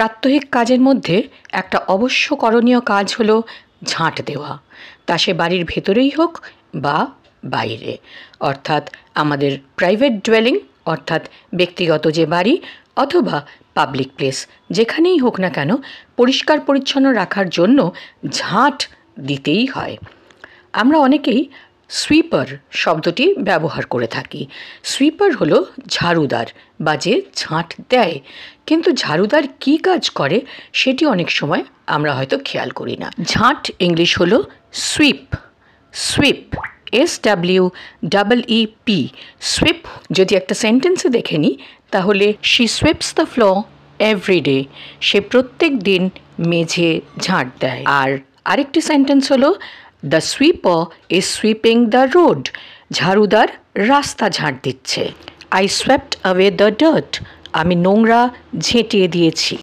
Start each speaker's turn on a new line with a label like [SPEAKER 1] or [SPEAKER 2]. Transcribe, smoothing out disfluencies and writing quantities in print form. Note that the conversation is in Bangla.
[SPEAKER 1] প্রাত্যহিক কাজের মধ্যে একটা অবশ্য করণীয় কাজ হলো ঝাঁট দেওয়া, তা সে বাড়ির ভেতরেই হোক বা বাইরে, অর্থাৎ আমাদের প্রাইভেট ডোয়েলিং অর্থাৎ ব্যক্তিগত যে বাড়ি অথবা পাবলিক প্লেস যেখানেই হোক না কেন পরিষ্কার পরিচ্ছন্ন রাখার জন্য ঝাঁট দিতেই হয়। আমরা অনেকেই সুইপার শব্দটি ব্যবহার করে থাকি। সুইপার হলো ঝাড়ুদার বা যে ঝাঁট দেয়, কিন্তু ঝাড়ুদার কী কাজ করে সেটি অনেক সময় আমরা হয়তো খেয়াল করি না। ঝাঁট ইংলিশ হলো সুইপ। সুইপ SWEEP সুইপ যদি একটা সেন্টেন্সে দেখে নিই তাহলে she sweeps the floor everyday, সে প্রত্যেক দিন মেঝে ঝাঁট দেয়। আর আরেকটি সেন্টেন্স হলো the sweeper is sweeping the road, ঝাড়ুদার রাস্তা ঝাঁট দিচ্ছে। I swept away the dirt, আমি নোংরা ঝেঁটিয়ে দিয়েছি।